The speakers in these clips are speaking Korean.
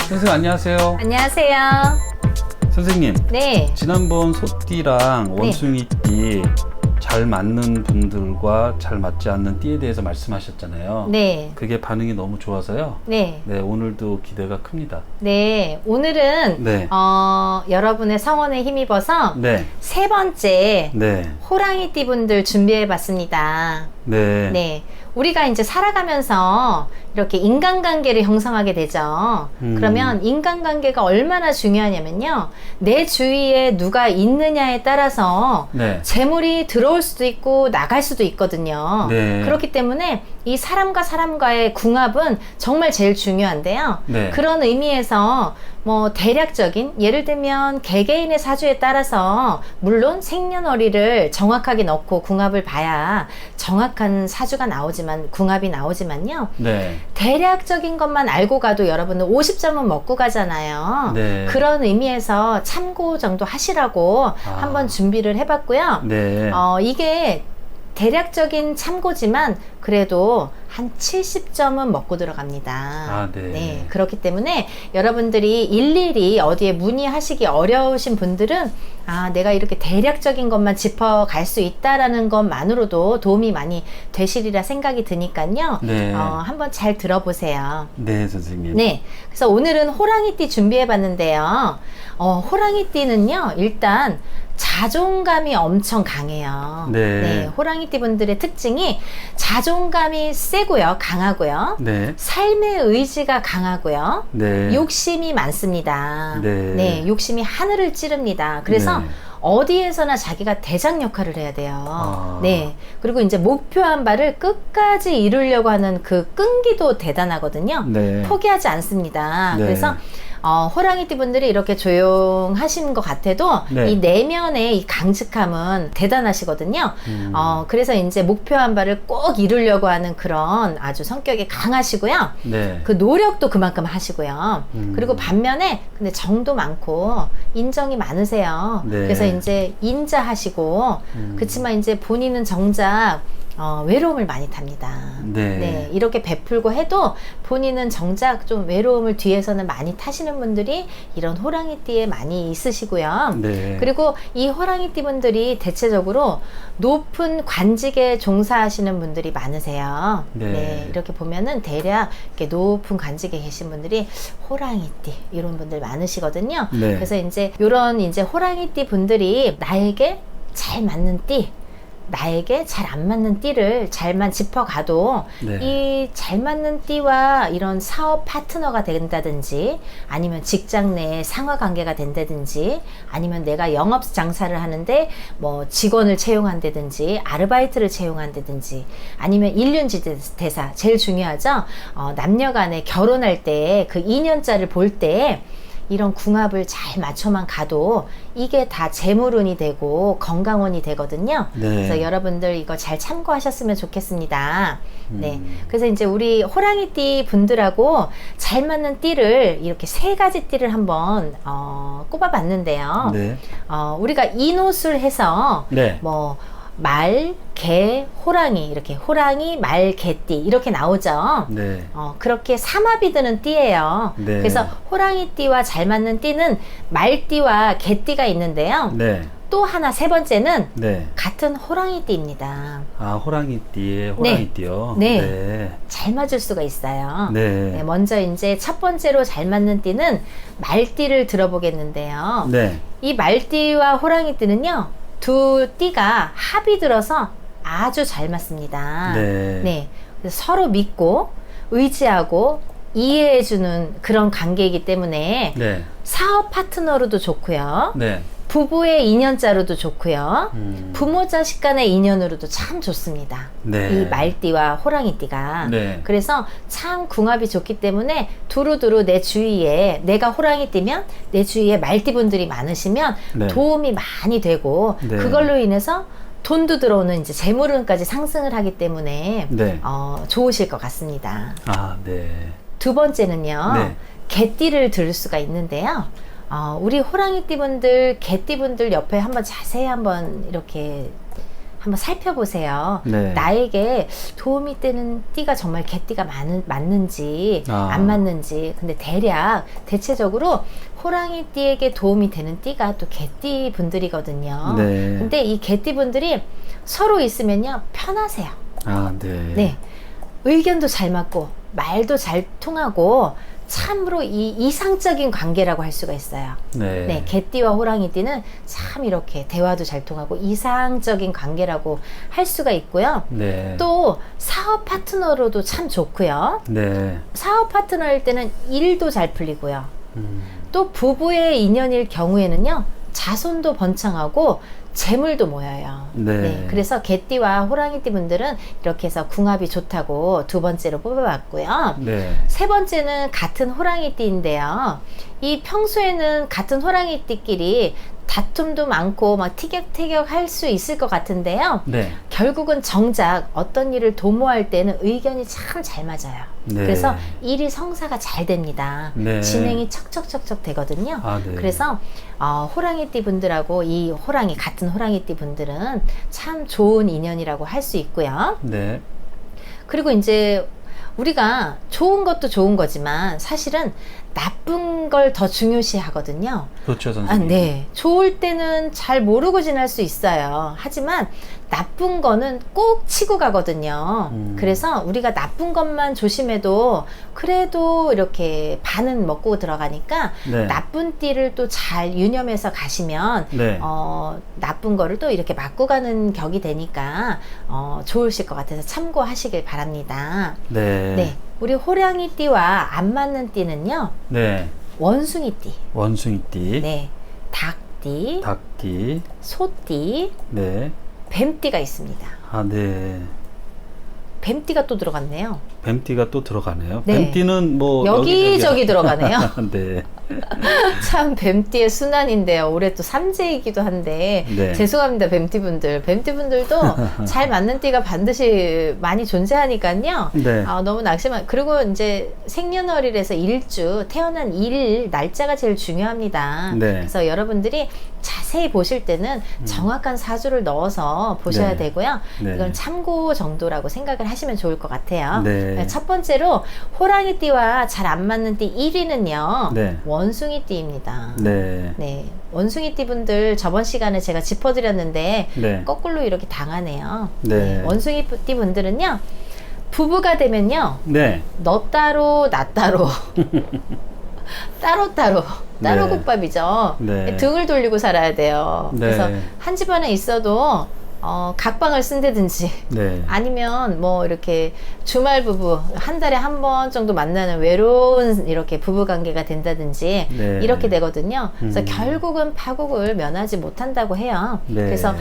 선생님 안녕하세요. 안녕하세요. 선생님, 네. 지난번 소띠랑 원숭이띠 잘 맞는 분들과 잘 맞지 않는 띠에 대해서 말씀하셨잖아요. 네. 그게 반응이 너무 좋아서요. 네. 네, 오늘도 기대가 큽니다. 네. 오늘은 네. 여러분의 성원에 힘입어서 네. 세 번째 네. 호랑이띠 분들 준비해 봤습니다. 네. 네. 우리가 이제 살아가면서 이렇게 인간관계를 형성하게 되죠. 그러면 인간관계가 얼마나 중요하냐면요. 내 주위에 누가 있느냐에 따라서 네. 재물이 들어올 수도 있고 나갈 수도 있거든요. 네. 그렇기 때문에 이 사람과 사람과의 궁합은 정말 제일 중요한데요. 네. 그런 의미에서 뭐 대략적인 예를 들면 개개인의 사주에 따라서 물론 생년월일을 정확하게 넣고 궁합을 봐야 정확한 사주가 나오지만 궁합이 나오지만요. 네. 대략적인 것만 알고 가도 여러분은 50점은 먹고 가잖아요. 네. 그런 의미에서 참고 정도 하시라고 한번 준비를 해봤고요. 네. 이게 대략적인 참고지만 그래도 한 70점은 먹고 들어갑니다. 아, 네. 네. 그렇기 때문에 여러분들이 일일이 어디에 문의하시기 어려우신 분들은 내가 이렇게 대략적인 것만 짚어갈 수 있다라는 것만으로도 도움이 많이 되시리라 생각이 드니까요. 네. 한번 잘 들어보세요. 네, 선생님. 네. 그래서 오늘은 호랑이띠 준비해 봤는데요. 호랑이띠는요, 일단 자존감이 엄청 강해요. 네. 호랑이띠 분들의 특징이 자존감이 세고요, 강하고요. 네. 삶의 의지가 강하고요. 네. 욕심이 많습니다. 네. 욕심이 하늘을 찌릅니다. 그래서 네. 어디에서나 자기가 대장 역할을 해야 돼요. 아. 네. 그리고 이제 목표한 바를 끝까지 이루려고 하는 그 끈기도 대단하거든요. 네. 포기하지 않습니다. 네. 그래서 호랑이띠 분들이 이렇게 조용하신 것 같아도 네. 이 내면의 이 강직함은 대단하시거든요. 그래서 이제 목표한 바를 꼭 이루려고 하는 그런 아주 성격이 강하시고요. 네. 그 노력도 그만큼 하시고요. 그리고 반면에 근데 정도 많고 인정이 많으세요. 네. 그래서 이제 인자하시고 그렇지만 이제 본인은 정작 외로움을 많이 탑니다. 네. 이렇게 베풀고 해도 본인은 정작 좀 외로움을 뒤에서는 많이 타시는 분들이 이런 호랑이띠에 많이 있으시고요. 네. 그리고 이 호랑이띠 분들이 대체적으로 높은 관직에 종사하시는 분들이 많으세요. 네. 이렇게 보면은 대략 이렇게 높은 관직에 계신 분들이 호랑이띠 이런 분들 많으시거든요. 네. 그래서 이제 이런 이제 호랑이띠 분들이 나에게 잘 맞는 띠, 나에게 잘 안 맞는 띠를 잘만 짚어가도 네. 이 잘 맞는 띠와 이런 사업 파트너가 된다든지 아니면 직장 내에 상하 관계가 된다든지 아니면 내가 영업 장사를 하는데 뭐 직원을 채용한다든지 아르바이트를 채용한다든지 아니면 일륜지대사 제일 중요하죠. 남녀 간에 결혼할 때 그 인연자를 볼 때 이런 궁합을 잘 맞춰만 가도 이게 다 재물운이 되고 건강운이 되거든요. 네. 그래서 여러분들 이거 잘 참고하셨으면 좋겠습니다. 네. 그래서 이제 우리 호랑이띠 분들하고 잘 맞는 띠를 이렇게 세 가지 띠를 한번 꼽아봤는데요. 네. 우리가 인호술 해서 네. 뭐 말, 개, 호랑이 이렇게 호랑이, 말, 개띠 이렇게 나오죠. 네. 그렇게 삼합이 드는 띠예요. 네. 그래서 호랑이띠와 잘 맞는 띠는 말띠와 개띠가 있는데요. 네. 또 하나 세 번째는 네. 같은 호랑이띠입니다. 아, 호랑이띠에 호랑이띠요? 네. 네. 잘 맞을 수가 있어요. 네. 먼저 이제 첫 번째로 잘 맞는 띠는 말띠를 들어보겠는데요. 네. 이 말띠와 호랑이띠는요. 두 띠가 합이 들어서 아주 잘 맞습니다. 네. 그래서 서로 믿고 의지하고 이해해주는 그런 관계이기 때문에 네. 사업 파트너로도 좋고요. 네. 부부의 인연자로도 좋고요. 부모 자식 간의 인연으로도 참 좋습니다. 네. 이 말띠와 호랑이띠가. 네. 그래서 참 궁합이 좋기 때문에 두루두루 내 주위에 내가 호랑이띠면 내 주위에 말띠분들이 많으시면 네. 도움이 많이 되고 네. 그걸로 인해서 돈도 들어오는 이제 재물운까지 상승을 하기 때문에 네. 좋으실 것 같습니다. 아, 네. 두 번째는요. 네. 개띠를 들을 수가 있는데요. 우리 호랑이띠 분들, 개띠 분들 옆에 한번 자세히 한번 이렇게 한번 살펴보세요. 네. 나에게 도움이 되는 띠가 정말 개띠가 맞는지 안 맞는지. 근데 대체적으로 호랑이 띠에게 도움이 되는 띠가 또 개띠 분들이거든요. 네. 근데 이 개띠 분들이 서로 있으면요 편하세요. 아, 네. 네. 의견도 잘 맞고 말도 잘 통하고 참으로 이 이상적인 관계라고 할 수가 있어요. 네. 네, 개띠와 호랑이띠는 참 이렇게 대화도 잘 통하고 이상적인 관계라고 할 수가 있고요. 네. 또 사업 파트너로도 참 좋고요. 네. 사업 파트너일 때는 일도 잘 풀리고요. 음. 또 부부의 인연일 경우에는요, 자손도 번창하고 재물도 모여요. 네. 그래서 개띠와 호랑이띠 분들은 이렇게 해서 궁합이 좋다고 두 번째로 뽑아봤고요. 네. 세 번째는 같은 호랑이띠인데요. 이 평소에는 같은 호랑이띠끼리 다툼도 많고 막 티격태격 할 수 있을 것 같은데요. 네. 결국은 정작 어떤 일을 도모할 때는 의견이 참 잘 맞아요. 네. 그래서 일이 성사가 잘 됩니다. 네. 진행이 척척척척 되거든요. 아, 네. 그래서 호랑이띠 분들하고 이 같은 호랑이띠 분들은 참 좋은 인연이라고 할 수 있고요. 네. 그리고 이제 우리가 좋은 것도 좋은 거지만 사실은 나쁜 걸 더 중요시 하거든요. 그렇죠, 선생님. 네. 좋을 때는 잘 모르고 지날 수 있어요. 하지만 나쁜 거는 꼭 치고 가거든요. 그래서 우리가 나쁜 것만 조심해도 그래도 이렇게 반은 먹고 들어가니까 네. 나쁜 띠를 또 잘 유념해서 가시면 네. 나쁜 거를 또 이렇게 맞고 가는 격이 되니까 좋으실 것 같아서 참고하시길 바랍니다. 네. 네. 우리 호랑이띠와 안 맞는 띠는요. 네. 원숭이띠, 원숭이띠. 네, 닭띠, 닭띠. 소띠, 네. 뱀띠가 있습니다. 아, 네. 뱀띠가 또 들어갔네요. 뱀띠가 또 들어가네요. 네. 뱀띠는 뭐 여기저기 들어가네요. 네. 참 뱀띠의 순환인데요. 올해 또 삼재이기도 한데 네. 죄송합니다, 뱀띠분들. 뱀띠분들도 잘 맞는 띠가 반드시 많이 존재하니까요. 네. 너무 낙심한. 그리고 이제 생년월일에서 일주 태어난 일 날짜가 제일 중요합니다. 네. 그래서 여러분들이 자세히 보실 때는 정확한 사주를 넣어서 보셔야 네. 되고요. 네. 이건 참고 정도라고 생각을 하시면 좋을 것 같아요. 네. 첫 번째로 호랑이띠와 잘 안 맞는 띠 1위는요. 네. 원숭이띠입니다. 네. 네, 원숭이띠 분들 저번 시간에 제가 짚어드렸는데 네. 거꾸로 이렇게 당하네요. 네. 원숭이띠 분들은요. 부부가 되면요. 네. 너 따로 나 따로 따로 네. 국밥이죠. 네. 등을 돌리고 살아야 돼요. 네. 그래서 한 집안에 있어도 각방을 쓴다든지 네. 아니면 뭐 이렇게 주말 부부 한 달에 한 번 정도 만나는 외로운 이렇게 부부 관계가 된다든지 네. 이렇게 되거든요. 그래서 결국은 파국을 면하지 못한다고 해요. 네. 그래서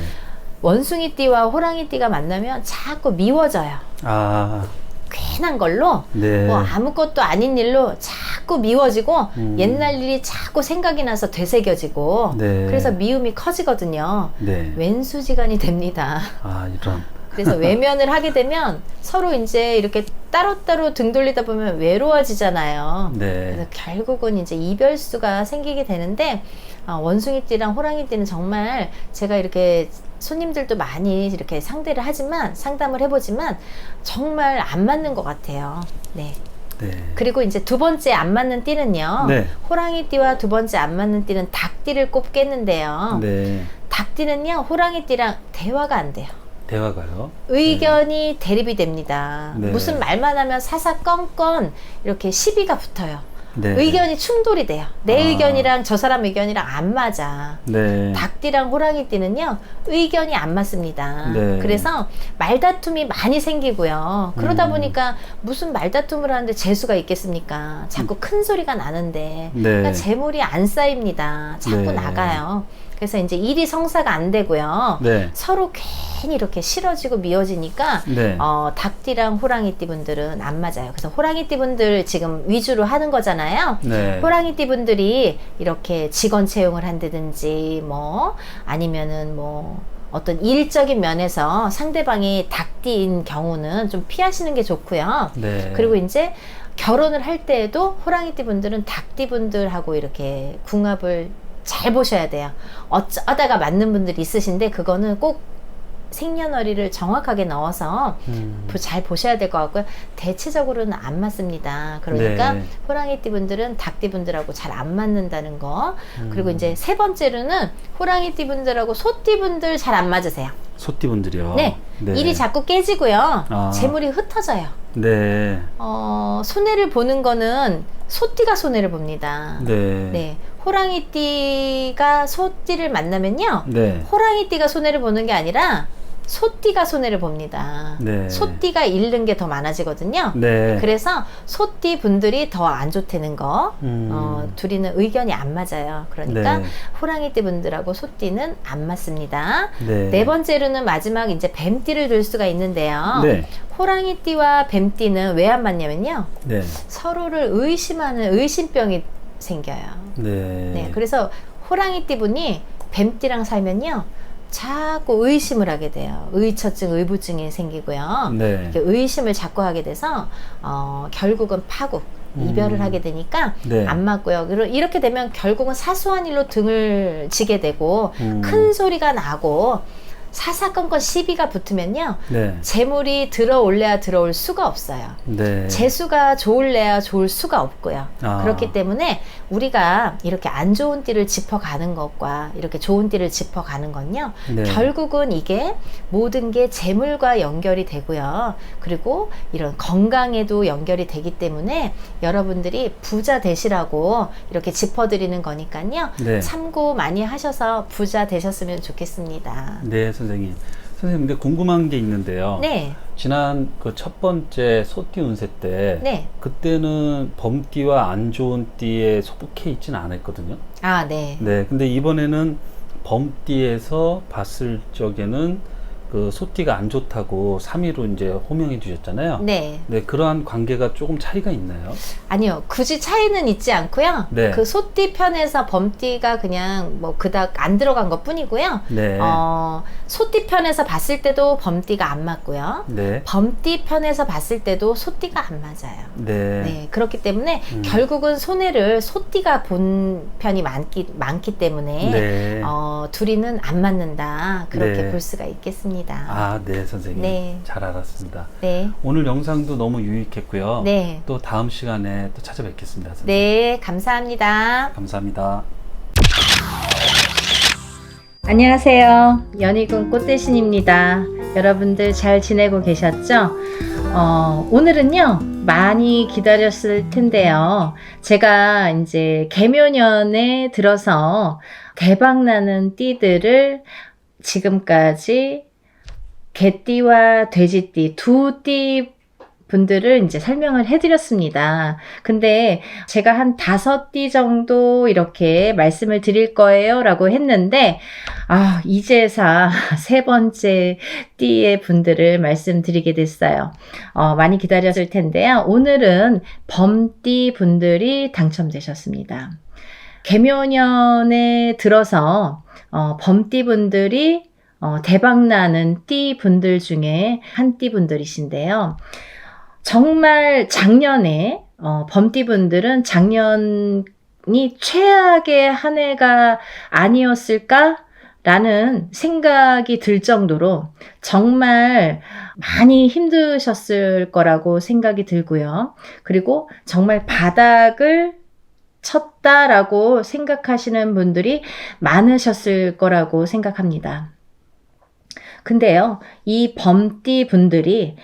원숭이띠와 호랑이띠가 만나면 자꾸 미워져요. 아. 괜한 걸로 네. 뭐 아무것도 아닌 일로 자꾸 미워지고 옛날 일이 자꾸 생각이 나서 되새겨지고 네. 그래서 미움이 커지거든요. 네. 왼수지간이 됩니다. 아, 이런. 그래서 외면을 하게 되면 서로 이제 이렇게 따로따로 등 돌리다 보면 외로워지잖아요. 네. 그래서 결국은 이제 이별수가 생기게 되는데 원숭이띠랑 호랑이띠는 정말 제가 이렇게 손님들도 많이 이렇게 상담을 해보지만 정말 안 맞는 것 같아요. 네. 네. 그리고 이제 두 번째 안 맞는 띠는요. 네. 호랑이띠와 두 번째 안 맞는 띠는 닭띠를 꼽겠는데요. 네. 닭띠는요, 호랑이띠랑 대화가 안 돼요. 대화가요? 의견이 대립이 됩니다. 네. 무슨 말만 하면 사사건건 이렇게 시비가 붙어요. 네. 의견이 충돌이 돼요. 내 아. 의견이랑 저 사람 의견이랑 안 맞아. 네. 닭띠랑 호랑이띠는요, 의견이 안 맞습니다. 네. 그래서 말다툼이 많이 생기고요. 그러다 보니까 무슨 말다툼을 하는데 재수가 있겠습니까? 자꾸 큰 소리가 나는데. 네. 그러니까 재물이 안 쌓입니다. 자꾸 네. 나가요. 그래서 이제 일이 성사가 안 되고요. 네. 서로 괜히 이렇게 싫어지고 미워지니까 네. 닭띠랑 호랑이띠 분들은 안 맞아요. 그래서 호랑이띠 분들 지금 위주로 하는 거잖아요. 네. 호랑이띠 분들이 이렇게 직원 채용을 한다든지 뭐 아니면은 뭐 어떤 일적인 면에서 상대방이 닭띠인 경우는 좀 피하시는 게 좋고요. 네. 그리고 이제 결혼을 할 때에도 호랑이띠 분들은 닭띠 분들하고 이렇게 궁합을 잘 보셔야 돼요. 어쩌다가 맞는 분들이 있으신데 그거는 꼭 생년월일을 정확하게 넣어서 잘 보셔야 될 것 같고요. 대체적으로는 안 맞습니다. 그러니까 네. 호랑이띠 분들은 닭띠 분들하고 잘 안 맞는다는 거. 그리고 이제 세 번째로는 호랑이띠 분들하고 소띠 분들 잘 안 맞으세요. 소띠분들이요. 네. 일이 자꾸 깨지고요. 아. 재물이 흩어져요. 네. 손해를 보는 거는 소띠가 손해를 봅니다. 네. 네. 호랑이띠가 소띠를 만나면요. 네. 호랑이띠가 손해를 보는 게 아니라 소띠가 손해를 봅니다. 네. 소띠가 잃는 게 더 많아지거든요. 네. 그래서 소띠 분들이 더 안 좋다는 거. 음. 둘이는 의견이 안 맞아요. 그러니까 네. 호랑이띠 분들하고 소띠는 안 맞습니다. 네. 네 번째로는 마지막 이제 뱀띠를 들 수가 있는데요. 네. 호랑이띠와 뱀띠는 왜 안 맞냐면요. 네. 서로를 의심하는 의심병이 생겨요. 네. 네, 그래서 호랑이띠 분이 뱀띠랑 살면요. 자꾸 의심을 하게 돼요. 의처증, 의부증이 생기고요. 네. 이렇게 의심을 자꾸 하게 돼서 결국은 파국, 이별을 하게 되니까 네. 안 맞고요. 이렇게 되면 결국은 사소한 일로 등을 지게 되고 큰 소리가 나고 사사건건 시비가 붙으면요. 네. 재물이 들어올래야 들어올 수가 없어요. 네. 재수가 좋을래야 좋을 수가 없고요. 아. 그렇기 때문에 우리가 이렇게 안 좋은 띠를 짚어가는 것과 이렇게 좋은 띠를 짚어가는 건요. 네. 결국은 이게 모든 게 재물과 연결이 되고요. 그리고 이런 건강에도 연결이 되기 때문에 여러분들이 부자 되시라고 이렇게 짚어드리는 거니까요. 네. 참고 많이 하셔서 부자 되셨으면 좋겠습니다. 네, 선생님. 선생님, 근데 궁금한 게 있는데요. 네. 지난 그 첫 번째 소띠 운세 때, 네. 그때는 범띠와 안 좋은 띠에 속해 있지는 않았거든요. 아, 네. 네, 근데 이번에는 범띠에서 봤을 적에는 그 소띠가 안 좋다고 3위로 이제 호명해 주셨잖아요. 네. 네, 그러한 관계가 조금 차이가 있나요? 아니요. 굳이 차이는 있지 않고요. 네. 그 소띠 편에서 범띠가 그냥 뭐 그닥 안 들어간 것 뿐이고요. 네. 소띠 편에서 봤을 때도 범띠가 안 맞고요. 네. 범띠 편에서 봤을 때도 소띠가 안 맞아요. 네. 네. 그렇기 때문에 결국은 손해를 소띠가 본 편이 많기 때문에 네. 둘이는 안 맞는다. 그렇게 네. 볼 수가 있겠습니다. 아, 네, 선생님. 네. 잘 알았습니다. 네. 오늘 영상도 너무 유익했고요. 네. 또 다음 시간에 또 찾아뵙겠습니다. 선생님. 네. 감사합니다. 감사합니다. 안녕하세요. 연희군 꽃대신입니다. 여러분들 잘 지내고 계셨죠? 오늘은요, 많이 기다렸을 텐데요. 제가 이제 개묘년에 들어서 대박나는 띠들을 지금까지 개띠와 돼지띠 두 띠 분들을 이제 설명을 해드렸습니다. 근데 제가 한 5띠 정도 이렇게 말씀을 드릴 거예요 라고 했는데 이제사 세 번째 띠의 분들을 말씀드리게 됐어요. 많이 기다렸을 텐데요. 오늘은 범띠 분들이 당첨되셨습니다. 개묘년에 들어서 범띠 분들이 대박나는 띠 분들 중에 한 띠 분들이신데요. 정말 작년에 범띠 분들은 작년이 최악의 한 해가 아니었을까? 라는 생각이 들 정도로 정말 많이 힘드셨을 거라고 생각이 들고요. 그리고 정말 바닥을 쳤다라고 생각하시는 분들이 많으셨을 거라고 생각합니다. 근데요, 이 범띠 분들이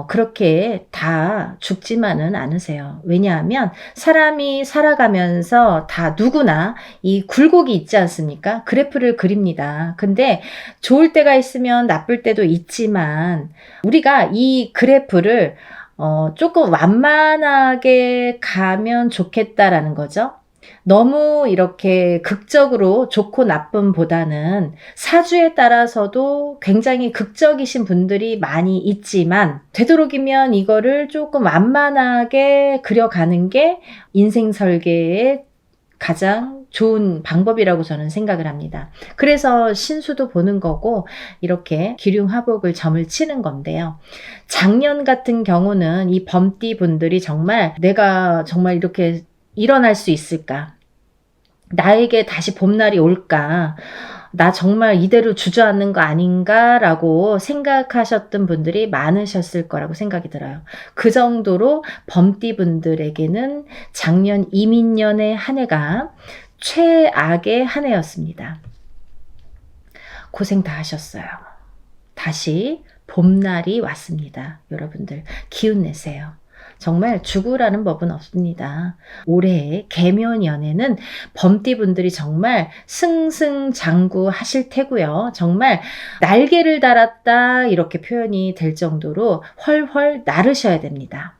그렇게 다 죽지만은 않으세요. 왜냐하면 사람이 살아가면서 다 누구나 이 굴곡이 있지 않습니까? 그래프를 그립니다. 근데 좋을 때가 있으면 나쁠 때도 있지만 우리가 이 그래프를 조금 완만하게 가면 좋겠다라는 거죠. 너무 이렇게 극적으로 좋고 나쁨보다는 사주에 따라서도 굉장히 극적이신 분들이 많이 있지만 되도록이면 이거를 조금 완만하게 그려가는 게 인생 설계의 가장 좋은 방법이라고 저는 생각을 합니다. 그래서 신수도 보는 거고 이렇게 기륭화복을 점을 치는 건데요. 작년 같은 경우는 이 범띠 분들이 정말 내가 정말 이렇게 일어날 수 있을까? 나에게 다시 봄날이 올까? 나 정말 이대로 주저앉는 거 아닌가라고 생각하셨던 분들이 많으셨을 거라고 생각이 들어요. 그 정도로 범띠 분들에게는 작년 이민년의 한 해가 최악의 한 해였습니다. 고생 다 하셨어요. 다시 봄날이 왔습니다. 여러분들 기운 내세요. 정말 죽으라는 법은 없습니다. 올해 개묘년에는 범띠분들이 정말 승승장구하실 테고요. 정말 날개를 달았다 이렇게 표현이 될 정도로 훨훨 나르셔야 됩니다.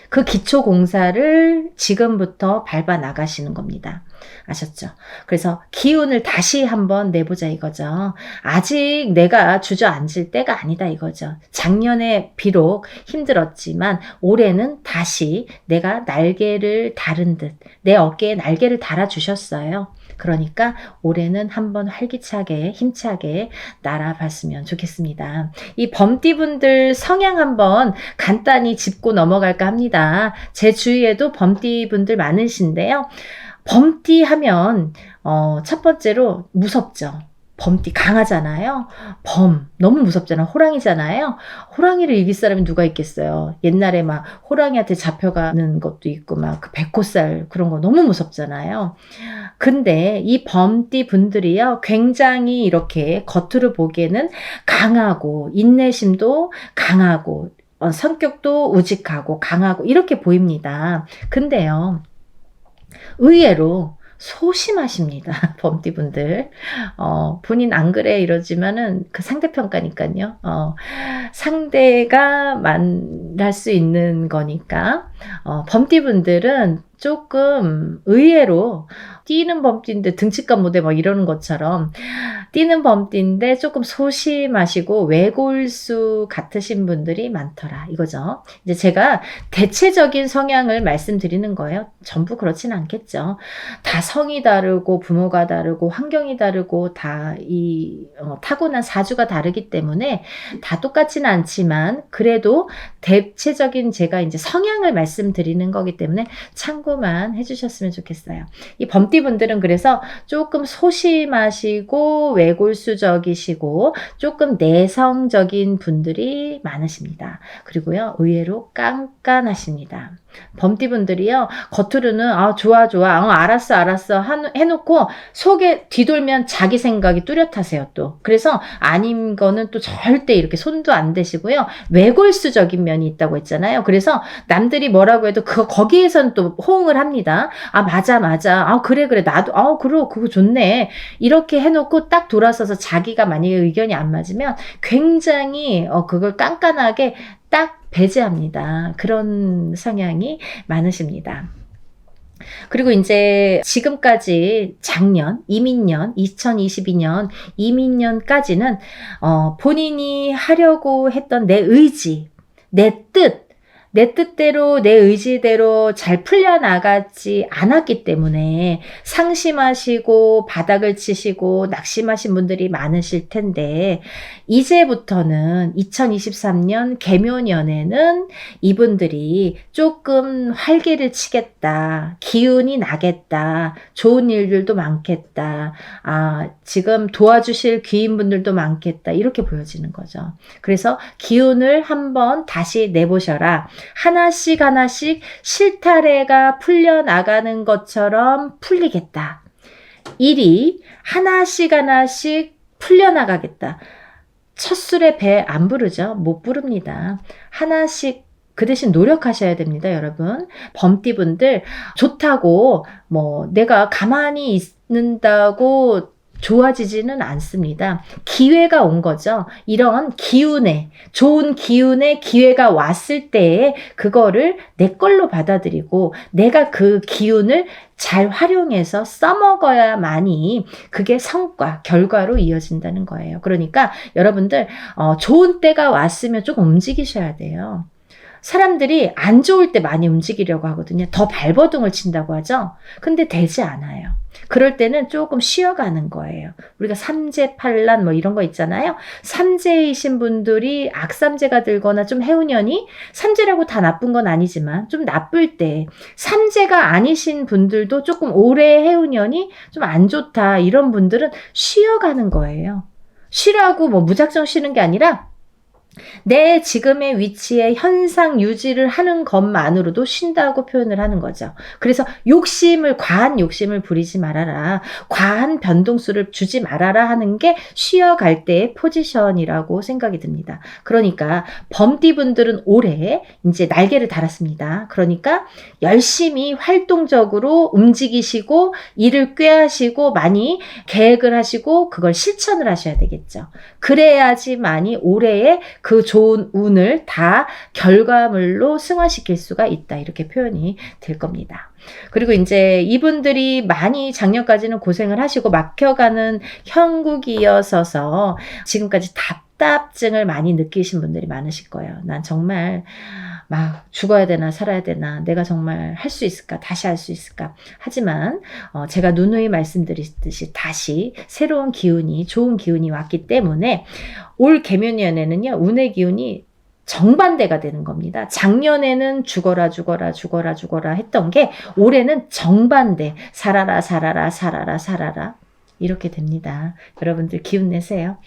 그 기초 공사를 지금부터 밟아 나가시는 겁니다. 아셨죠? 그래서 기운을 다시 한번 내보자 이거죠. 아직 내가 주저앉을 때가 아니다 이거죠. 작년에 비록 힘들었지만 올해는 다시 내가 날개를 다른 듯 내 어깨에 날개를 달아주셨어요. 그러니까 올해는 한번 활기차게 힘차게 날아봤으면 좋겠습니다. 이 범띠분들 성향 한번 간단히 짚고 넘어갈까 합니다. 제 주위에도 범띠분들 많으신데요. 범띠 하면 첫 번째로 무섭죠. 범띠 강하잖아요. 너무 무섭잖아요. 호랑이잖아요. 호랑이를 이길 사람이 누가 있겠어요. 옛날에 막 호랑이한테 잡혀가는 것도 있고 막 그 백호살 그런 거 너무 무섭잖아요. 근데 이 범띠 분들이요 굉장히 이렇게 겉으로 보기에는 강하고 인내심도 강하고 성격도 우직하고 강하고 이렇게 보입니다. 근데요 의외로 소심하십니다. 범띠분들. 본인 안 그래 이러지만은 그 상대평가니까요. 상대가 말할 수 있는 거니까. 범띠분들은 조금 의외로 뛰는 범띠인데 등치값 못해 막 이러는 것처럼 뛰는 범띠인데 조금 소심하시고 외골수 같으신 분들이 많더라 이거죠. 이제 제가 대체적인 성향을 말씀드리는 거예요. 전부 그렇진 않겠죠. 다 성이 다르고 부모가 다르고 환경이 다르고 다 이 타고난 사주가 다르기 때문에 다 똑같지는 않지만 그래도 대체적인 제가 이제 성향을 말씀드리는 거기 때문에 참고만 해주셨으면 좋겠어요. 이 범띠분들은 그래서 조금 소심하시고 외골수적이시고 조금 내성적인 분들이 많으십니다. 그리고요 의외로 깐깐하십니다. 범띠분들이요 겉으로는 좋아 알았어 해놓고 속에 뒤돌면 자기 생각이 뚜렷하세요 또. 그래서 아닌 거는 또 절대 이렇게 손도 안 대시고요 외골수적인 면이 있다고 했잖아요. 그래서 남들이 뭐라고 해도 거기에선 또 호응을 합니다. 맞아 그래 나도 그거 좋네 이렇게 해놓고 딱 돌아서서 자기가 만약에 의견이 안 맞으면 굉장히 그걸 깐깐하게 딱 배제합니다. 그런 성향이 많으십니다. 그리고 이제 지금까지 작년, 이민년, 2022년 이민년까지는 본인이 하려고 했던 내 의지, 내 뜻대로 내 의지대로 잘 풀려나가지 않았기 때문에 상심하시고 바닥을 치시고 낙심하신 분들이 많으실 텐데 이제부터는 2023년 개묘년에는 이분들이 조금 활기를 치겠다. 기운이 나겠다. 좋은 일들도 많겠다. 지금 도와주실 귀인분들도 많겠다. 이렇게 보여지는 거죠. 그래서 기운을 한번 다시 내보셔라. 하나씩 실타래가 풀려나가는 것처럼 풀리겠다. 일이 하나씩 풀려나가겠다. 첫 술에 배 안 부르죠. 못 부릅니다. 하나씩 그 대신 노력하셔야 됩니다, 여러분. 범띠분들 좋다고 내가 가만히 있는다고 좋아지지는 않습니다. 기회가 온 거죠. 이런 좋은 기운의 기회가 왔을 때에 그거를 내 걸로 받아들이고 내가 그 기운을 잘 활용해서 써먹어야만이 그게 성과, 결과로 이어진다는 거예요. 그러니까 여러분들 좋은 때가 왔으면 조금 움직이셔야 돼요. 사람들이 안 좋을 때 많이 움직이려고 하거든요. 더 발버둥을 친다고 하죠. 근데 되지 않아요. 그럴 때는 조금 쉬어가는 거예요. 우리가 삼재팔란 뭐 이런 거 있잖아요. 삼재이신 분들이 악삼재가 들거나 좀 해운년이, 삼재라고 다 나쁜 건 아니지만 좀 나쁠 때, 삼재가 아니신 분들도 조금 올해 해운년이 좀 안 좋다, 이런 분들은 쉬어가는 거예요. 쉬라고 뭐 무작정 쉬는 게 아니라 내 지금의 위치에 현상 유지를 하는 것만으로도 쉰다고 표현을 하는 거죠. 그래서 과한 욕심을 부리지 말아라, 과한 변동수를 주지 말아라 하는 게 쉬어갈 때의 포지션이라고 생각이 듭니다. 그러니까 범띠분들은 올해 이제 날개를 달았습니다. 그러니까 열심히 활동적으로 움직이시고 일을 꾀하시고 많이 계획을 하시고 그걸 실천을 하셔야 되겠죠. 그래야지만이 올해의 그 좋은 운을 다 결과물로 승화시킬 수가 있다, 이렇게 표현이 될 겁니다. 그리고 이제 이분들이 많이 작년까지는 고생을 하시고 막혀가는 형국이어서서 지금까지 답답증을 많이 느끼신 분들이 많으실 거예요. 난 정말 막 죽어야 되나 살아야 되나, 내가 정말 할 수 있을까, 다시 할 수 있을까. 하지만 제가 누누이 말씀드렸듯이 다시 새로운 기운이, 좋은 기운이 왔기 때문에 올 개묘년에는요, 운의 기운이 정반대가 되는 겁니다. 작년에는 죽어라 죽어라 죽어라 죽어라 했던 게 올해는 정반대, 살아라 살아라 살아라 살아라, 이렇게 됩니다. 여러분들 기운 내세요.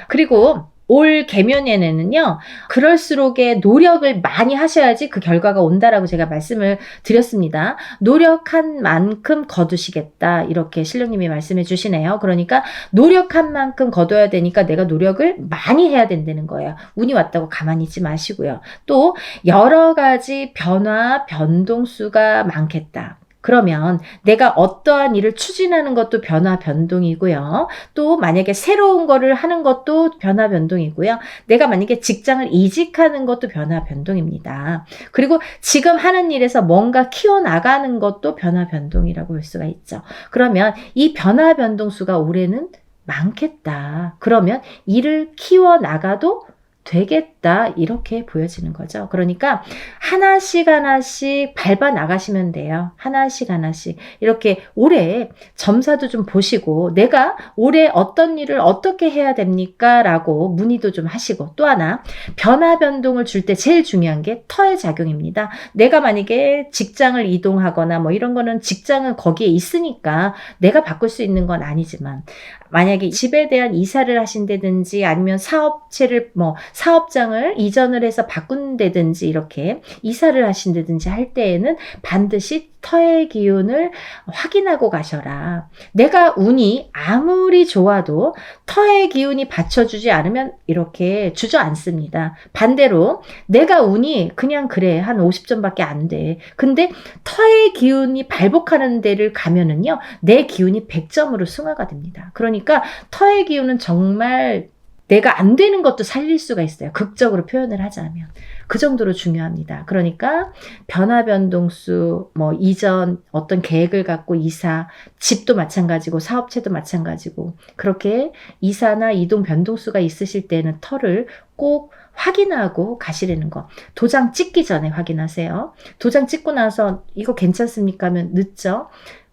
그리고 올 개묘년에는요, 그럴수록의 노력을 많이 하셔야지 그 결과가 온다라고 제가 말씀을 드렸습니다. 노력한 만큼 거두시겠다, 이렇게 신령님이 말씀해 주시네요. 그러니까 노력한 만큼 거둬야 되니까 내가 노력을 많이 해야 된다는 거예요. 운이 왔다고 가만히 있지 마시고요. 또 여러 가지 변화, 변동수가 많겠다. 그러면 내가 어떠한 일을 추진하는 것도 변화 변동이고요. 또 만약에 새로운 거를 하는 것도 변화 변동이고요. 내가 만약에 직장을 이직하는 것도 변화 변동입니다. 그리고 지금 하는 일에서 뭔가 키워나가는 것도 변화 변동이라고 볼 수가 있죠. 그러면 이 변화 변동수가 올해는 많겠다. 그러면 일을 키워나가도 되겠다, 이렇게 보여지는 거죠. 그러니까 하나씩 하나씩 밟아 나가시면 돼요. 하나씩 하나씩. 이렇게 올해 점사도 좀 보시고 내가 올해 어떤 일을 어떻게 해야 됩니까? 라고 문의도 좀 하시고, 또 하나 변화 변동을 줄 때 제일 중요한 게 터의 작용입니다. 내가 만약에 직장을 이동하거나 뭐 이런 거는 직장은 거기에 있으니까 내가 바꿀 수 있는 건 아니지만, 만약에 집에 대한 이사를 하신다든지 아니면 사업장을 이전을 해서 바꾼다든지 이렇게 이사를 하신다든지 할 때에는 반드시 터의 기운을 확인하고 가셔라. 내가 운이 아무리 좋아도 터의 기운이 받쳐주지 않으면 이렇게 주저앉습니다. 반대로 내가 운이 그냥 그래 한 50점밖에 안 돼. 근데 터의 기운이 발복하는 데를 가면은요, 내 기운이 100점으로 승화가 됩니다. 그러니까 터의 기운은 정말 내가 안 되는 것도 살릴 수가 있어요. 극적으로 표현을 하자면. 그 정도로 중요합니다. 그러니까 변화 변동수, 뭐 이전 어떤 계획을 갖고 이사, 집도 마찬가지고 사업체도 마찬가지고, 그렇게 이사나 이동 변동수가 있으실 때는 터를 꼭 확인하고 가시라는 거. 도장 찍기 전에 확인하세요. 도장 찍고 나서 이거 괜찮습니까 하면 늦죠.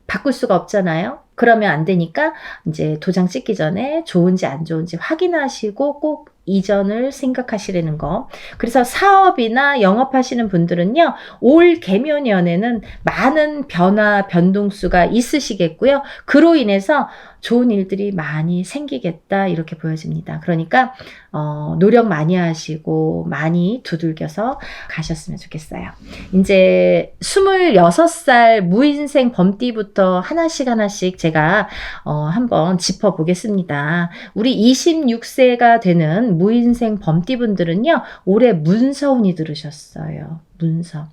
바꿀 수가 없잖아요. 그러면 안 되니까 이제 도장 찍기 전에 좋은지 안 좋은지 확인하시고 꼭 이전을 생각하시라는 거. 그래서 사업이나 영업하시는 분들은요, 올 개묘년에는 많은 변화, 변동수가 있으시겠고요. 그로 인해서 좋은 일들이 많이 생기겠다, 이렇게 보여집니다. 그러니까 노력 많이 하시고 많이 두들겨서 가셨으면 좋겠어요. 이제 26살 무인생 범띠부터 하나씩 하나씩 제가 한번 짚어보겠습니다. 우리 26세가 되는 무인생 범띠분들은요, 올해 문서운이 들으셨어요. 문서.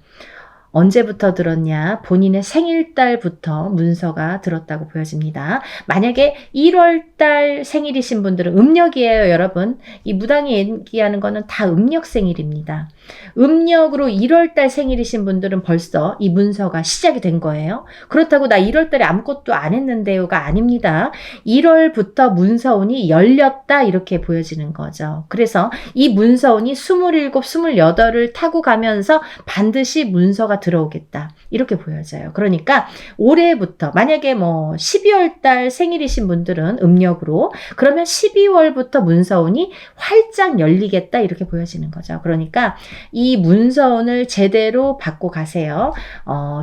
언제부터 들었냐? 본인의 생일달부터 문서가 들었다고 보여집니다. 만약에 1월달 생일이신 분들은 음력이에요, 여러분. 이 무당이 얘기하는 거는 다 음력 생일입니다. 음력으로 1월달 생일이신 분들은 벌써 이 문서가 시작이 된 거예요. 그렇다고 나 1월달에 아무것도 안 했는데요가 아닙니다. 1월부터 문서운이 열렸다 이렇게 보여지는 거죠. 그래서 이 문서운이 27, 28을 타고 가면서 반드시 문서가 들어오겠다 이렇게 보여져요. 그러니까 올해부터 만약에 뭐 12월달 생일이신 분들은 음력으로 그러면 12월부터 문서운이 활짝 열리겠다 이렇게 보여지는 거죠. 그러니까 이 문서운을 제대로 받고 가세요.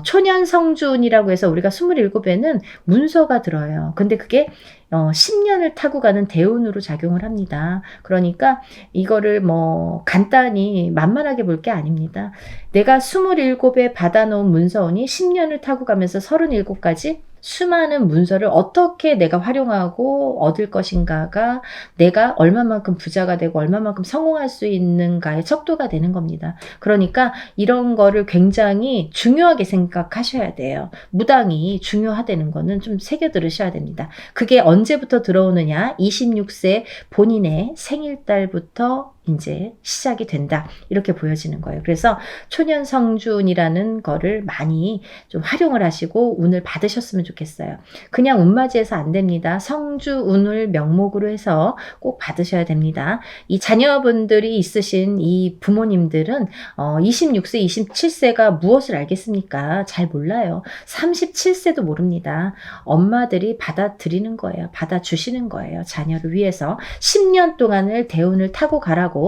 초년성주운이라고 해서 우리가 27에는 문서가 들어요. 근데 그게 10년을 타고 가는 대운으로 작용을 합니다. 그러니까 이거를 뭐 간단히 만만하게 볼 게 아닙니다. 내가 27에 받아놓은 문서운이 10년을 타고 가면서 37까지 수많은 문서를 어떻게 내가 활용하고 얻을 것인가가 내가 얼마만큼 부자가 되고 얼마만큼 성공할 수 있는가의 척도가 되는 겁니다. 그러니까 이런 거를 굉장히 중요하게 생각하셔야 돼요. 무당이 중요하다는 거는 좀 새겨 들으셔야 됩니다. 그게 언제부터 들어오느냐? 26세 본인의 생일달부터 이제 시작이 된다. 이렇게 보여지는 거예요. 그래서 초년성준이라는 거를 많이 좀 활용을 하시고 운을 받으셨으면 좋겠어요. 그냥 운맞이해서 안 됩니다. 성주운을 명목으로 해서 꼭 받으셔야 됩니다. 이 자녀분들이 있으신 이 부모님들은 26세, 27세가 무엇을 알겠습니까? 잘 몰라요. 37세도 모릅니다. 엄마들이 받아들이는 거예요. 받아주시는 거예요. 자녀를 위해서 10년 동안을 대운을 타고 가라고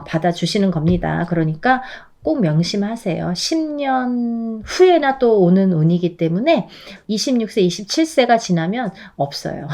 받아주시는 겁니다. 그러니까 꼭 명심하세요. 10년 후에나 또 오는 운이기 때문에 26세, 27세가 지나면 없어요.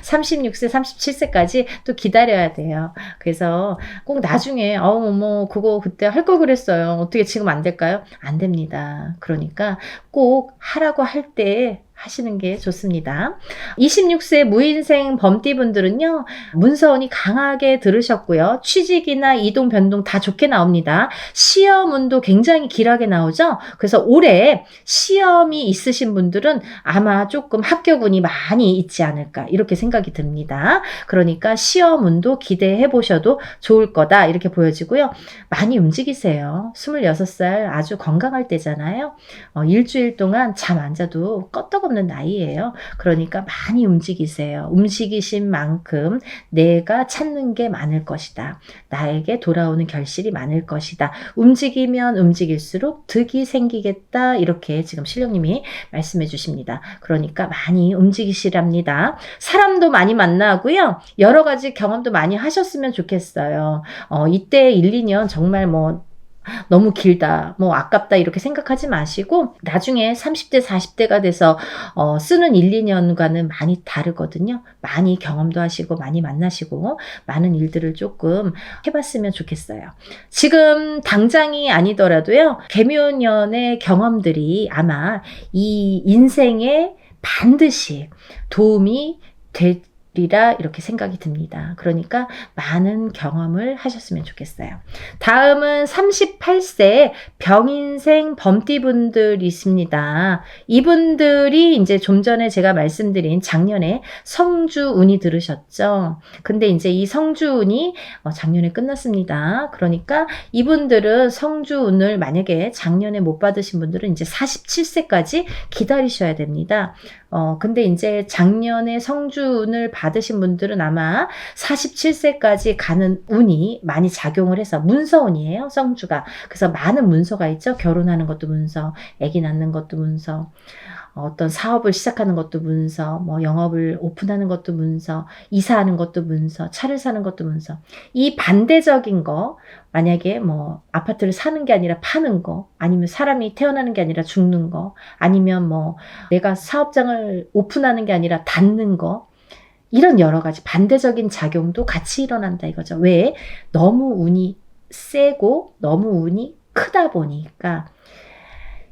36세, 37세까지 또 기다려야 돼요. 그래서 꼭 나중에 어머 그거 그때 할 걸 그랬어요. 어떻게 지금 안 될까요? 안 됩니다. 그러니까 꼭 하라고 할 때 하시는 게 좋습니다. 26세 무인생 범띠분들은요. 문서운이 강하게 들으셨고요. 취직이나 이동 변동 다 좋게 나옵니다. 시험운도 굉장히 길하게 나오죠. 그래서 올해 시험이 있으신 분들은 아마 조금 합격운이 많이 있지 않을까 이렇게 생각이 듭니다. 그러니까 시험운도 기대해 보셔도 좋을 거다 이렇게 보여지고요. 많이 움직이세요. 26살 아주 건강할 때잖아요. 일주일 동안 잠 안 자도 껐떡없는 나이예요. 그러니까 많이 움직이세요. 움직이신 만큼 내가 찾는 게 많을 것이다. 나에게 돌아오는 결실이 많을 것이다. 움직이면 움직일수록 득이 생기겠다. 이렇게 지금 신령님이 말씀해 주십니다. 그러니까 많이 움직이시랍니다. 사람도 많이 만나고요. 여러 가지 경험도 많이 하셨으면 좋겠어요. 이때 1, 2년 정말 뭐 너무 길다, 뭐 아깝다 이렇게 생각하지 마시고 나중에 30대, 40대가 돼서 쓰는 1, 2년과는 많이 다르거든요. 많이 경험도 하시고 많이 만나시고 많은 일들을 조금 해봤으면 좋겠어요. 지금 당장이 아니더라도요. 개묘년의 경험들이 아마 이 인생에 반드시 도움이 리라 이렇게 생각이 듭니다. 그러니까 많은 경험을 하셨으면 좋겠어요. 다음은 38세 병인생 범띠분들이 있습니다. 이분들이 이제 좀 전에 제가 말씀드린 작년에 성주운이 들으셨죠. 근데 이제 이 성주운이 작년에 끝났습니다. 그러니까 이분들은 성주운을 만약에 작년에 못 받으신 분들은 이제 47세까지 기다리셔야 됩니다. 근데 이제 작년에 성주운을 받으신 분들은 아마 47세까지 가는 운이 많이 작용을 해서 문서운이에요, 성주가. 그래서 많은 문서가 있죠. 결혼하는 것도 문서, 아기 낳는 것도 문서, 어떤 사업을 시작하는 것도 문서, 뭐 영업을 오픈하는 것도 문서, 이사하는 것도 문서, 차를 사는 것도 문서. 이 반대적인 거, 만약에 뭐 아파트를 사는 게 아니라 파는 거, 아니면 사람이 태어나는 게 아니라 죽는 거, 아니면 뭐 내가 사업장을 오픈하는 게 아니라 닫는 거, 이런 여러 가지 반대적인 작용도 같이 일어난다 이거죠. 왜? 너무 운이 세고 너무 운이 크다 보니까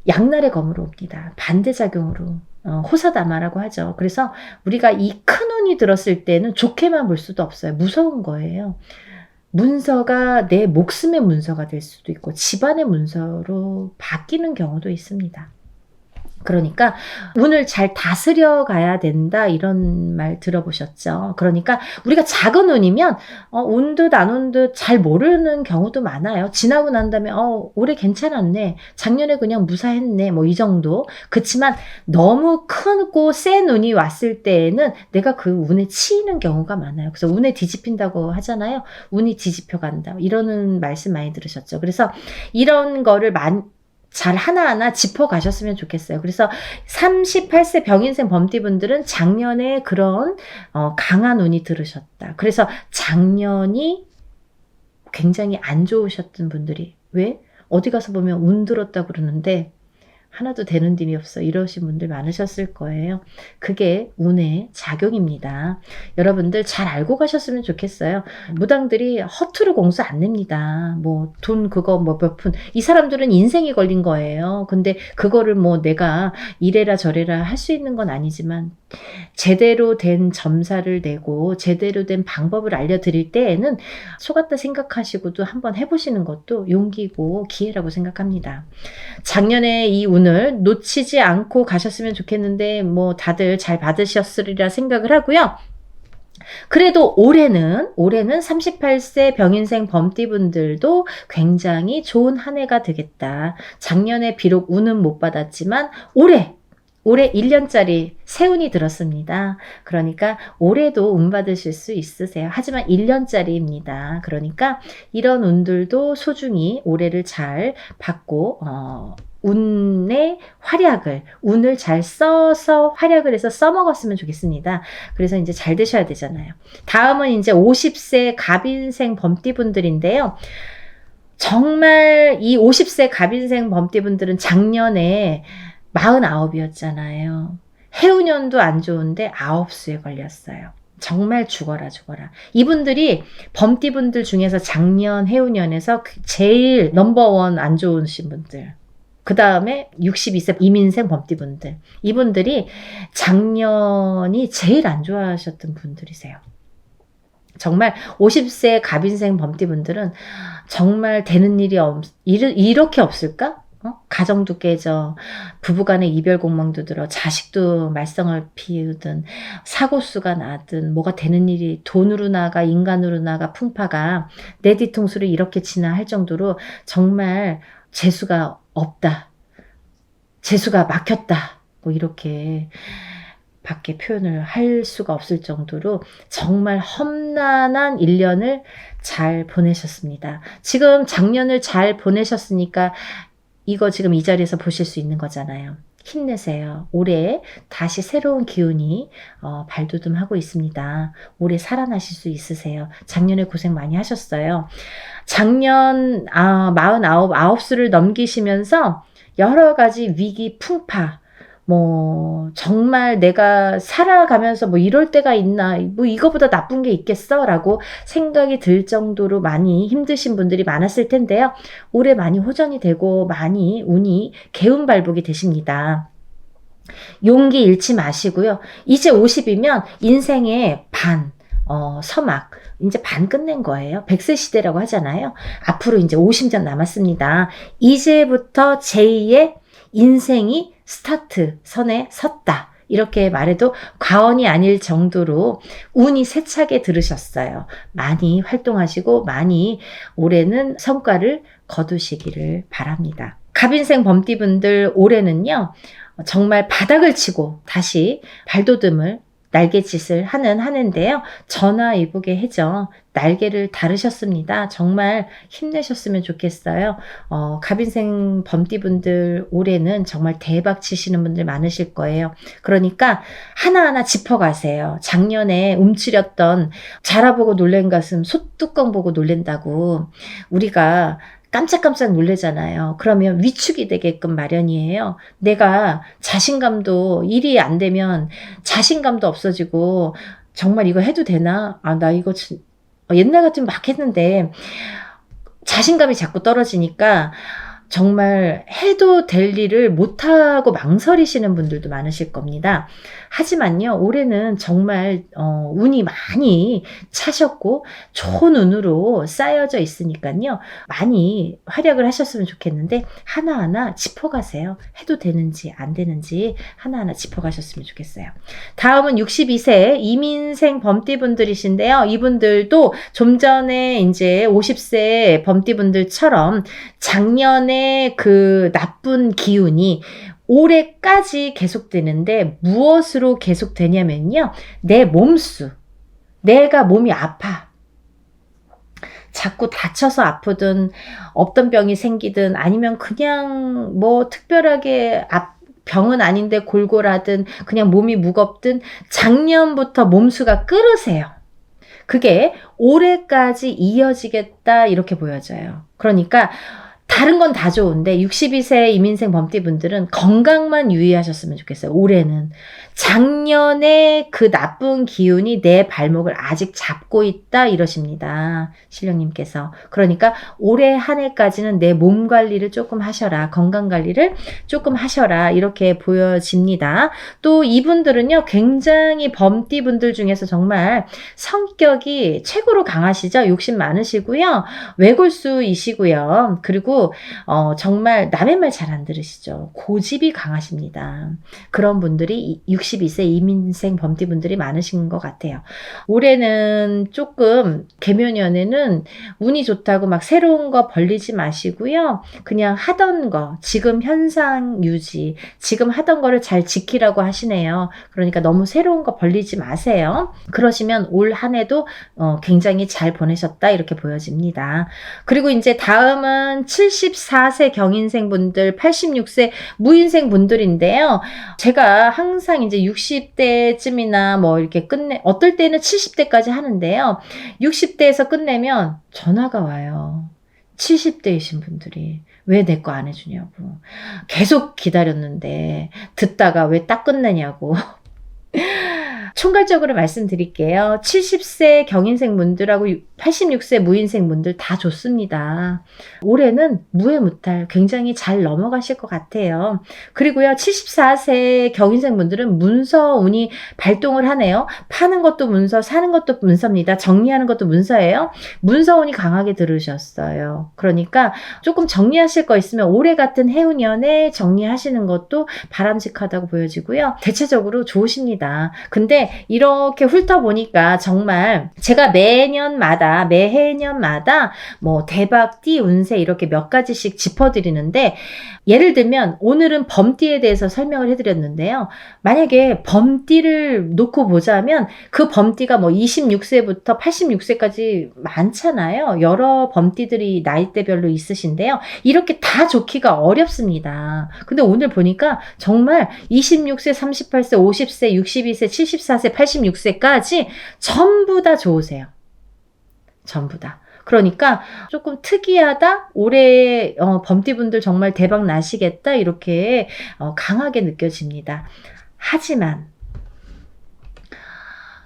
양날의 검으로 옵니다. 반대작용으로. 호사다마라고 하죠. 그래서 우리가 이 큰 운이 들었을 때는 좋게만 볼 수도 없어요. 무서운 거예요. 문서가 내 목숨의 문서가 될 수도 있고 집안의 문서로 바뀌는 경우도 있습니다. 그러니까 운을 잘 다스려 가야 된다 이런 말 들어보셨죠. 그러니까 우리가 작은 운이면 온 듯 안 온 듯 잘 모르는 경우도 많아요. 지나고 난 다음에 올해 괜찮았네, 작년에 그냥 무사했네, 뭐 이 정도. 그치만 너무 크고 센 운이 왔을 때에는 내가 그 운에 치이는 경우가 많아요. 그래서 운에 뒤집힌다고 하잖아요. 운이 뒤집혀 간다 이러는 말씀 많이 들으셨죠. 그래서 이런 거를 잘 하나하나 짚어가셨으면 좋겠어요. 그래서 38세 병인생 범띠분들은 작년에 그런 강한 운이 들으셨다. 그래서 작년이 굉장히 안 좋으셨던 분들이, 왜? 어디 가서 보면 운 들었다 그러는데 하나도 되는 힘이 없어 이러신 분들 많으셨을 거예요. 그게 운의 작용입니다. 여러분들 잘 알고 가셨으면 좋겠어요. 무당들이 허투루 공수 안 냅니다. 뭐 돈 그거 뭐 몇 푼, 이 사람들은 인생이 걸린 거예요. 근데 그거를 뭐 내가 이래라 저래라 할 수 있는 건 아니지만 제대로 된 점사를 내고 제대로 된 방법을 알려드릴 때에는 속았다 생각하시고도 한번 해보시는 것도 용기고 기회라고 생각합니다. 작년에 이 운을 놓치지 않고 가셨으면 좋겠는데 뭐 다들 잘 받으셨으리라 생각을 하고요. 그래도 올해는 38세 병인생 범띠분들도 굉장히 좋은 한 해가 되겠다. 작년에 비록 운은 못 받았지만 올해 1년짜리 새 운이 들었습니다. 그러니까 올해도 운 받으실 수 있으세요. 하지만 1년짜리입니다. 그러니까 이런 운들도 소중히 올해를 잘 받고 운의 활약을, 운을 잘 써서 활약을 해서 써먹었으면 좋겠습니다. 그래서 이제 잘 되셔야 되잖아요. 다음은 이제 50세 갑인생 범띠분들인데요. 정말 이 50세 갑인생 범띠분들은 작년에 49이었잖아요. 해운년도 안 좋은데 9수에 걸렸어요. 정말 죽어라. 이분들이 범띠분들 중에서 작년 해운년에서 제일 넘버원 안 좋으신 분들. 그 다음에 62세 이민생 범띠분들. 이분들이 작년이 제일 안 좋아하셨던 분들이세요. 정말 50세 갑인생 범띠분들은 정말 되는 일이 이렇게 없을까? 가정도 깨져, 부부간의 이별 공망도 들어, 자식도 말썽을 피우든, 사고수가 나든, 뭐가 되는 일이 돈으로 나가 인간으로 나가 풍파가 내 뒤통수를 이렇게 지나 할 정도로 정말 재수가 없다, 재수가 막혔다, 뭐 이렇게 밖에 표현을 할 수가 없을 정도로 정말 험난한 1년을 잘 보내셨습니다. 지금 작년을 잘 보내셨으니까 이거 지금 이 자리에서 보실 수 있는 거잖아요. 힘내세요. 올해 다시 새로운 기운이 발돋움하고 있습니다. 올해 살아나실 수 있으세요. 작년에 고생 많이 하셨어요. 작년 49수를 넘기시면서 여러 가지 위기 풍파, 뭐 정말 내가 살아가면서 뭐 이럴 때가 있나, 뭐 이거보다 나쁜 게 있겠어 라고 생각이 들 정도로 많이 힘드신 분들이 많았을 텐데요. 올해 많이 호전이 되고 많이 운이 개운발복이 되십니다. 용기 잃지 마시고요. 이제 50이면 인생의 반, 서막, 이제 반 끝낸 거예요. 100세 시대라고 하잖아요. 앞으로 이제 50년 남았습니다. 이제부터 제2의 인생이 스타트 선에 섰다. 이렇게 말해도 과언이 아닐 정도로 운이 세차게 들으셨어요. 많이 활동하시고 많이 올해는 성과를 거두시기를 바랍니다. 갑인생 범띠분들 올해는요, 정말 바닥을 치고 다시 발돋움을 날갯짓을 하는 한 해인데요. 전화위복의 해죠. 날개를 다르셨습니다. 정말 힘내셨으면 좋겠어요. 갑인생 범띠분들 올해는 정말 대박 치시는 분들 많으실 거예요. 그러니까 하나하나 짚어가세요. 작년에 움츠렸던 자라보고 놀란 가슴 소뚜껑 보고 놀랜다고 우리가 깜짝깜짝 놀래잖아요. 그러면 위축이 되게끔 마련이에요. 내가 자신감도, 일이 안 되면 자신감도 없어지고 정말 이거 해도 되나? 나 이거 옛날 같으면 막 했는데 자신감이 자꾸 떨어지니까 정말 해도 될 일을 못하고 망설이시는 분들도 많으실 겁니다. 하지만요, 올해는 정말 운이 많이 차셨고 좋은 운으로 쌓여져 있으니까요, 많이 활약을 하셨으면 좋겠는데 하나하나 짚어가세요. 해도 되는지 안 되는지 하나하나 짚어가셨으면 좋겠어요. 다음은 62세 이민생 범띠분들이신데요. 이분들도 좀 전에 이제 50세 범띠분들처럼 작년에 그 나쁜 기운이 올해까지 계속되는데 무엇으로 계속되냐면요. 내 몸수. 내가 몸이 아파. 자꾸 다쳐서 아프든 없던 병이 생기든 아니면 그냥 뭐 특별하게 병은 아닌데 골골하든 그냥 몸이 무겁든 작년부터 몸수가 끓으세요. 그게 올해까지 이어지겠다 이렇게 보여져요. 그러니까 다른 건 다 좋은데 62세 이민생 범띠분들은 건강만 유의하셨으면 좋겠어요. 올해는. 작년에 그 나쁜 기운이 내 발목을 아직 잡고 있다 이러십니다. 신령님께서. 그러니까 올해 한 해까지는 내 몸 관리를 조금 하셔라. 건강 관리를 조금 하셔라. 이렇게 보여집니다. 또 이분들은요. 굉장히 범띠분들 중에서 정말 성격이 최고로 강하시죠. 욕심 많으시고요. 외골수이시고요. 그리고 정말 남의 말 잘 안 들으시죠. 고집이 강하십니다. 그런 분들이 62세 이민생 범띠분들이 많으신 것 같아요. 올해는 조금 개묘년에는 운이 좋다고 막 새로운 거 벌리지 마시고요. 그냥 하던 거, 지금 현상 유지, 지금 하던 거를 잘 지키라고 하시네요. 그러니까 너무 새로운 거 벌리지 마세요. 그러시면 올 한 해도 굉장히 잘 보내셨다 이렇게 보여집니다. 그리고 이제 다음은 74세 경인생 분들, 86세 무인생 분들인데요. 제가 항상 이제 60대쯤이나 뭐 이렇게 어떨 때는 70대까지 하는데요. 60대에서 끝내면 전화가 와요. 70대이신 분들이. 왜 내 거 안 해주냐고. 계속 기다렸는데 듣다가 왜 딱 끝내냐고. 총괄적으로 말씀드릴게요. 70세 경인생 분들하고 86세 무인생 분들 다 좋습니다. 올해는 무해무탈 굉장히 잘 넘어가실 것 같아요. 그리고요, 74세 경인생 분들은 문서 운이 발동을 하네요. 파는 것도 문서, 사는 것도 문서입니다. 정리하는 것도 문서예요. 문서 운이 강하게 들으셨어요. 그러니까 조금 정리하실 거 있으면 올해 같은 해운년에 정리하시는 것도 바람직하다고 보여지고요. 대체적으로 좋으십니다. 근데 이렇게 훑어보니까 정말 제가 매해년마다 뭐 대박, 띠, 운세 이렇게 몇 가지씩 짚어드리는데, 예를 들면 오늘은 범띠에 대해서 설명을 해드렸는데요. 만약에 범띠를 놓고 보자면 그 범띠가 뭐 26세부터 86세까지 많잖아요. 여러 범띠들이 나이대별로 있으신데요. 이렇게 다 좋기가 어렵습니다. 근데 오늘 보니까 정말 26세, 38세, 50세, 62세, 74세, 86세까지 전부 다 좋으세요. 전부 다. 그러니까 조금 특이하다. 올해 범띠분들 정말 대박 나시겠다. 이렇게 강하게 느껴집니다. 하지만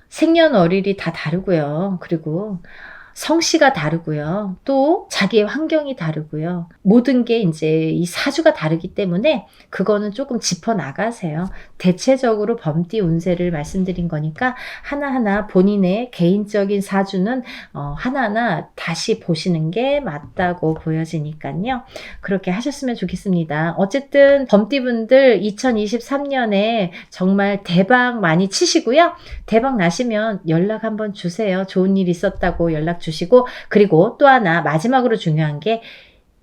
생년월일이 다 다르고요. 그리고 성씨가 다르고요. 또 자기의 환경이 다르고요. 모든 게 이제 이 사주가 다르기 때문에 그거는 조금 짚어나가세요. 대체적으로 범띠 운세를 말씀드린 거니까 하나하나 본인의 개인적인 사주는 하나하나 다시 보시는 게 맞다고 보여지니까요. 그렇게 하셨으면 좋겠습니다. 어쨌든 범띠분들 2023년에 정말 대박 많이 치시고요. 대박 나시면 연락 한번 주세요. 좋은 일 있었다고 연락 주시고, 그리고 또 하나 마지막으로 중요한 게,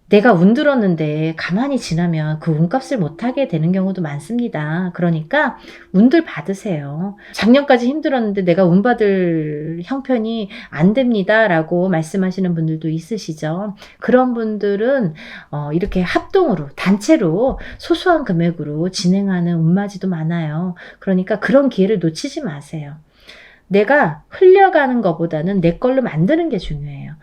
내가 운 들었는데 가만히 지나면 그 운값을 못하게 되는 경우도 많습니다. 그러니까 운들 받으세요. 작년까지 힘들었는데 내가 운 받을 형편이 안 됩니다 라고 말씀하시는 분들도 있으시죠. 그런 분들은 이렇게 합동으로, 단체로 소소한 금액으로 진행하는 운맞이도 많아요. 그러니까 그런 기회를 놓치지 마세요. 내가 흘려가는 것보다는 내 걸로 만드는 게 중요해요.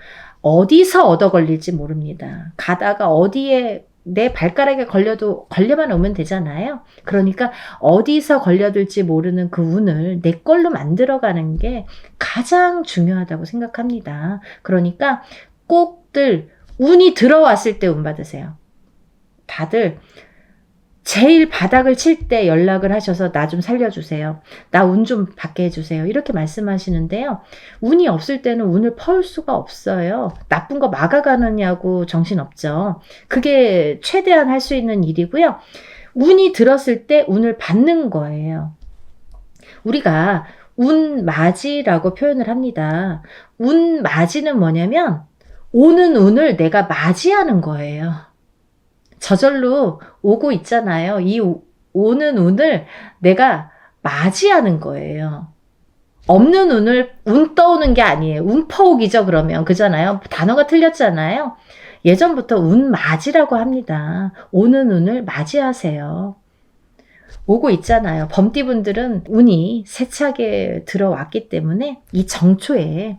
어디서 얻어 걸릴지 모릅니다. 가다가 어디에 내 발가락에 걸려만 오면 되잖아요. 그러니까 어디서 걸려들지 모르는 그 운을 내 걸로 만들어가는 게 가장 중요하다고 생각합니다. 그러니까 꼭들 운이 들어왔을 때 운 받으세요. 다들 제일 바닥을 칠 때 연락을 하셔서 나 좀 살려주세요. 나 운 좀 받게 해주세요. 이렇게 말씀하시는데요. 운이 없을 때는 운을 퍼올 수가 없어요. 나쁜 거 막아가느냐고 정신없죠. 그게 최대한 할 수 있는 일이고요. 운이 들었을 때 운을 받는 거예요. 우리가 운 맞이라고 표현을 합니다. 운 맞이는 뭐냐면 오는 운을 내가 맞이하는 거예요. 저절로 오고 있잖아요. 이 오는 운을 내가 맞이하는 거예요. 없는 운을 운 떠오는 게 아니에요. 운 퍼오기죠, 그러면. 그잖아요. 단어가 틀렸잖아요. 예전부터 운 맞이라고 합니다. 오는 운을 맞이하세요. 오고 있잖아요. 범띠분들은 운이 세차게 들어왔기 때문에 이 정초에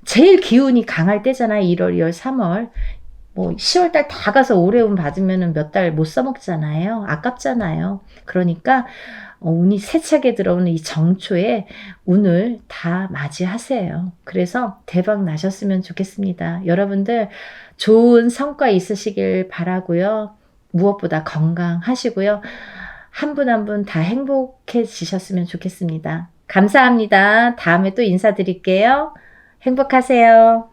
제일 기운이 강할 때잖아요. 1월, 2월, 3월. 뭐 10월달 다 가서 올해 운 받으면 몇 달 못 써먹잖아요. 아깝잖아요. 그러니까 운이 세차게 들어오는 이 정초에 운을 다 맞이하세요. 그래서 대박 나셨으면 좋겠습니다. 여러분들 좋은 성과 있으시길 바라고요. 무엇보다 건강하시고요. 한 분 한 분 다 행복해지셨으면 좋겠습니다. 감사합니다. 다음에 또 인사드릴게요. 행복하세요.